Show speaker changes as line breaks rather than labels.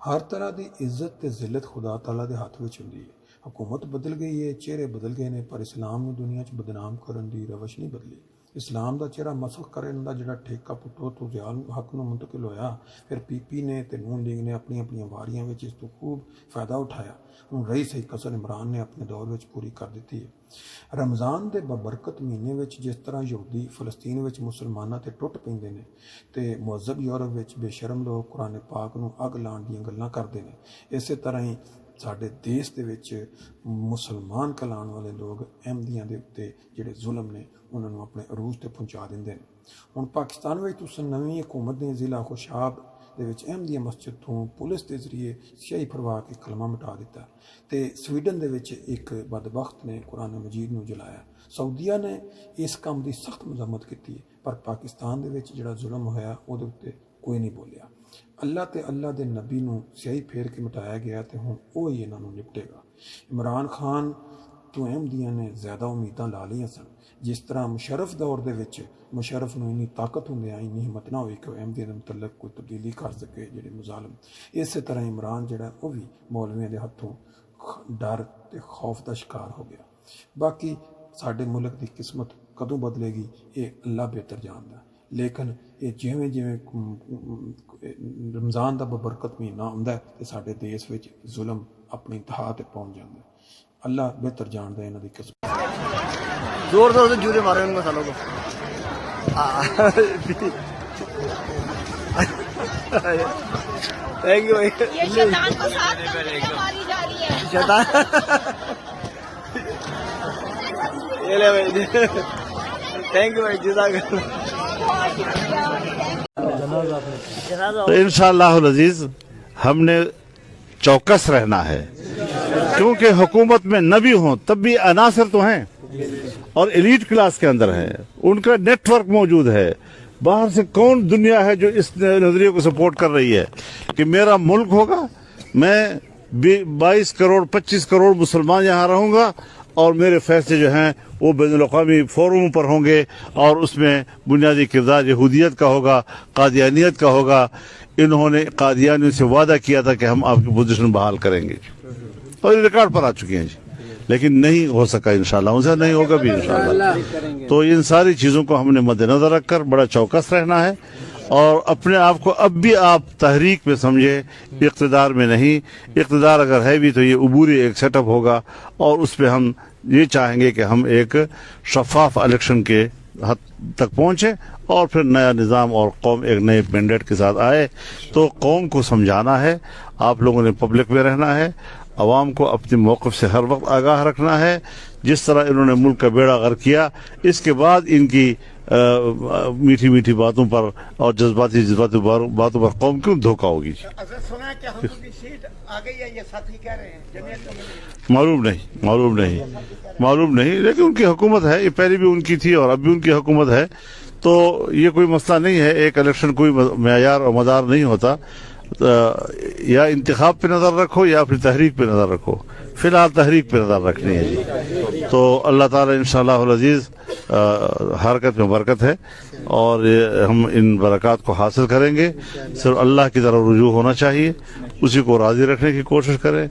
ہر طرح کی عزت تے ذلت خدا تعالیٰ دے ہاتھ وچ ہوندی ہے۔ حکومت بدل گئی ہے، چہرے بدل گئے نے، پر اسلام نے دنیا چ بدنام کرن دی روش نہیں بدلی۔ اسلام دا چہرہ مسخ کرن دا جڑا ٹھیکہ پٹھو تو ضیاء حق نو منتقل ہویا، پھر پی پی نے تے نون لیگ نے اپنی واریاں وچ اس تو خوب فائدہ اٹھایا۔ ہن رہی صحیح کسر عمران نے اپنے دور وچ پوری کر دیتی ہے۔ رمضان دے ببرکت مہینے وچ جس طرح یہودی فلسطین وچ مسلماناں تے ٹوٹ پیندے نے تے مہذب یورپ وچ بے شرم لوگ قرآن پاک نو اگ لان دیاں گلاں کردے نے، اسی طرح ہی ساڈے دیس دے وچ مسلمان کلان والے لوگ احمدیاں دے اُتے جڑے ظلم نے انہاں نو اپنے عروج تے پہنچا دیندے نے۔ ہن پاکستان وچ تساں نویں حکومت نے ضلع خوشاب دے وچ احمدیہ مسجد تو پولیس دے ذریعے سیاہی پھروا کے کلمہ مٹا دیتا تے سویڈن دے وچ ایک بدبخت نے قرآن مجید نو جلایا۔ سعودیہ نے اس کام دی سخت مذمت کیتی ہے، پر پاکستان دے وچ جڑا ظلم ہویا او دے اُتے کوئی نہیں بولیا۔ اللہ تے اللہ دے نبی نو سیاہی پھیر کے مٹایا گیا تے ہن وہی انہاں نو نپٹے گا۔ عمران خان تو احمدیاں نے زیادہ امیداں لا لیاں سن، جس طرح مشرف دور دے وچ مشرف نو انی طاقت ہوندیاں انی ہمت نہ ہوئی کہ احمدیاں دے متعلق کوئی تبدیلی کر سکے جڑے مظالم۔ اسی طرح عمران جڑا وہ بھی مولویاں دے ہتھوں ڈر تے خوف دا شکار ہو گیا۔ باقی ساڈے ملک دی قسمت کدوں بدلے گی یہ اللہ بہتر جاندا، لیکن یہ جویں جویں رمضان دا ببرکت مہینہ آندا ہے تے ساڈے دیس وچ ظلم اپنی انتہا تے پہنچ جاندا ہے۔ اللہ بہتر جاندا ہے انہاں دی قسمت۔
زور زور سے جورے مارے ان مسالوں کو۔ تھینک یو بھائی۔
یہ شیطان کو ساتھ ماری جا رہی ہے۔
شیطان یہ لے بھائی، تھینک یو بھائی، جزاک اللہ۔
انشاءاللہ العزیز ہم نے چوکس رہنا ہے، کیونکہ حکومت میں نبی ہوں تب بھی عناصر تو ہیں اور ایلیٹ کلاس کے اندر ہیں، ان کا نیٹ ورک موجود ہے۔ باہر سے کون دنیا ہے جو اس نظریے کو سپورٹ کر رہی ہے کہ میرا ملک ہوگا، میں 22 کروڑ 25 کروڑ مسلمان یہاں رہوں گا اور میرے فیصلے جو ہیں وہ بین الاقوامی فورموں پر ہوں گے، اور اس میں بنیادی کردار یہودیت کا ہوگا، قادیانیت کا ہوگا۔ انہوں نے قادیانیوں سے وعدہ کیا تھا کہ ہم آپ کی پوزیشن بحال کریں گے، اور یہ ریکارڈ پر آ چکی ہیں جی، لیکن نہیں ہو سکا انشاءاللہ، ان سے نہیں ہوگا بھی انشاءاللہ۔ تو ان ساری چیزوں کو ہم نے مد نظر رکھ کر بڑا چوکس رہنا ہے، اور اپنے آپ کو اب بھی آپ تحریک میں سمجھے، اقتدار میں نہیں۔ اقتدار اگر ہے بھی تو یہ عبوری ایک سیٹ اپ ہوگا، اور اس پہ ہم یہ چاہیں گے کہ ہم ایک شفاف الیکشن کے حد تک پہنچیں، اور پھر نیا نظام اور قوم ایک نئے مینڈیٹ کے ساتھ آئے۔ تو قوم کو سمجھانا ہے، آپ لوگوں نے پبلک میں رہنا ہے، عوام کو اپنے موقف سے ہر وقت آگاہ رکھنا ہے۔ جس طرح انہوں نے ملک کا بیڑا غرق کیا، اس کے بعد ان کی میٹھی میٹھی باتوں پر اور جذباتی باتوں پر قوم کیوں دھوکہ ہوگی؟ معلوم نہیں، لیکن ان کی حکومت ہے، یہ پہلے بھی ان کی تھی اور اب بھی ان کی حکومت ہے، تو یہ کوئی مسئلہ نہیں ہے۔ ایک الیکشن کوئی معیار اور مدار نہیں ہوتا، یا انتخاب پہ نظر رکھو یا اپنی تحریک پہ نظر رکھو۔ فی الحال تحریک پہ نظر رکھنی ہے جی۔ تو اللہ تعالیٰ انشاءاللہ العزیز حرکت میں برکت ہے، اور ہم ان برکات کو حاصل کریں گے۔ صرف اللہ کی طرف رجوع ہونا چاہیے، اسی کو راضی رکھنے کی کوشش کریں۔